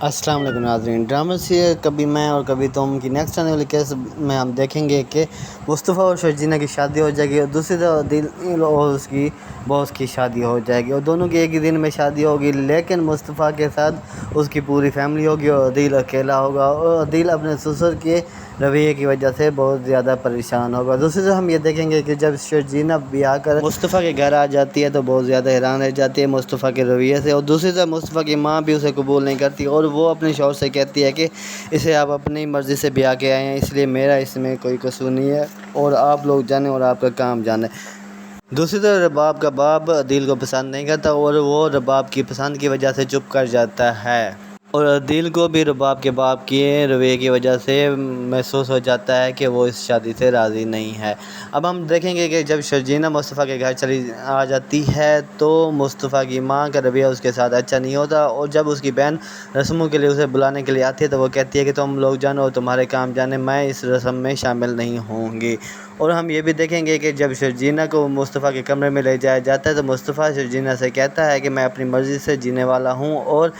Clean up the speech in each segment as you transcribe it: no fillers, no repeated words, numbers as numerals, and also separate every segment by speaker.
Speaker 1: السلام علیکم ناظرین، ڈرامہ سے کبھی میں اور کبھی تم کی نیکسٹ آنے والی کیس میں ہم دیکھیں گے کہ مصطفیٰ اور شرجینہ کی شادی ہو جائے گی اور دوسری طرف دل اور اس کی باس کی شادی ہو جائے گی اور دونوں کی ایک ہی دن میں شادی ہوگی، لیکن مصطفیٰ کے ساتھ اس کی پوری فیملی ہوگی اور دل اکیلا ہوگا اور دل اپنے سسر کے رویے کی وجہ سے بہت زیادہ پریشان ہوگا۔ دوسری طرف ہم یہ دیکھیں گے کہ جب شرجینہ بیاہ کر مصطفیٰ کے گھر آ جاتی ہے تو بہت زیادہ حیران رہ جاتی ہے مصطفیٰ کے رویے سے، اور دوسری طرف مصطفیٰ کی ماں بھی اسے قبول نہیں کرتی اور وہ اپنے شوہر سے کہتی ہے کہ اسے آپ اپنی مرضی سے بیاہ کے آئے ہیں، اس لیے میرا اس میں کوئی قصور نہیں ہے اور آپ لوگ جانیں اور آپ کا کام جانیں۔ دوسری طرف رباب کا باپ دل کو پسند نہیں کرتا اور وہ رباب کی پسند کی وجہ سے چپ کر جاتا ہے، اور دل کو بھی رباب کے باپ کے رویے کی وجہ سے محسوس ہو جاتا ہے کہ وہ اس شادی سے راضی نہیں ہے۔ اب ہم دیکھیں گے کہ جب شرجینہ مصطفیٰ کے گھر آ جاتی ہے تو مصطفیٰ کی ماں کا رویہ اس کے ساتھ اچھا نہیں ہوتا، اور جب اس کی بہن رسموں کے لیے اسے بلانے کے لیے آتی ہے تو وہ کہتی ہے کہ تم لوگ جانو اور تمہارے کام جانے، میں اس رسم میں شامل نہیں ہوں گی۔ اور ہم یہ بھی دیکھیں گے کہ جب شرجینہ کو مصطفیٰ کے کمرے میں لے جایا جاتا ہے تو مصطفیٰ شرجینہ سے کہتا ہے کہ میں اپنی مرضی سے جینے والا ہوں اور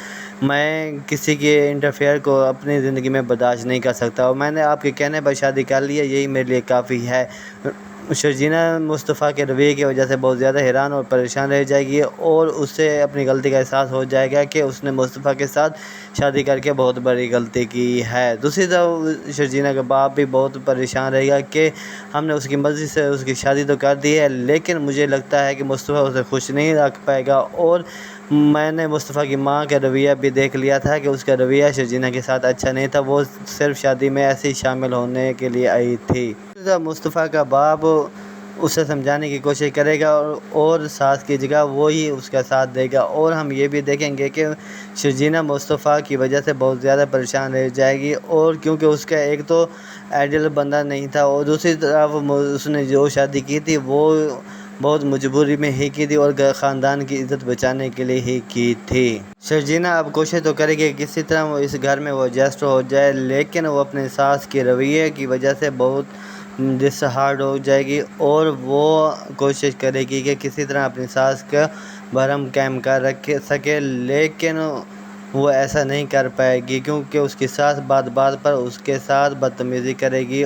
Speaker 1: میں کسی کے انٹرفیئر کو اپنی زندگی میں برداشت نہیں کر سکتا، اور میں نے آپ کے کہنے پر شادی کر لی ہے، یہی میرے لیے کافی ہے۔ شرجینہ مصطفیٰ کے رویے کی وجہ سے بہت زیادہ حیران اور پریشان رہ جائے گی اور اسے اپنی غلطی کا احساس ہو جائے گا کہ اس نے مصطفیٰ کے ساتھ شادی کر کے بہت بڑی غلطی کی ہے۔ دوسری طرف شرجینہ کا باپ بھی بہت پریشان رہے گا کہ ہم نے اس کی مرضی سے اس کی شادی تو کر دی ہے، لیکن مجھے لگتا ہے کہ مصطفیٰ اسے خوش نہیں رکھ پائے گا، اور میں نے مصطفیٰ کی ماں کا رویہ بھی دیکھ لیا تھا کہ اس کا رویہ شرجینہ کے ساتھ اچھا نہیں تھا، وہ صرف شادی میں ایسے ہی شامل ہونے کے لیے آئی تھی۔ مصطفیٰ کا باپ اسے سمجھانے کی کوشش کرے گا اور ساس کی جگہ وہی اس کا ساتھ دے گا، اور ہم یہ بھی دیکھیں گے کہ شرجینہ مصطفیٰ کی وجہ سے بہت زیادہ پریشان رہ جائے گی، اور کیونکہ اس کا ایک تو آئیڈیل بندہ نہیں تھا اور دوسری طرف اس نے جو شادی کی تھی وہ بہت مجبوری میں ہی کی تھی اور خاندان کی عزت بچانے کے لیے ہی کی تھی۔ شرجینہ اب کوشش تو کرے گی کہ کسی طرح وہ اس گھر میں وہ ایڈجسٹ ہو جائے، لیکن وہ اپنے ساس کے رویے کی وجہ سے بہت ڈس ہارڈ ہو جائے گی اور وہ کوشش کرے گی کہ کسی طرح اپنی ساس کا بھرم قائم کر رکھ سکے، لیکن وہ ایسا نہیں کر پائے گی کیونکہ اس کی ساس بات بات پر اس کے ساتھ بدتمیزی کرے گی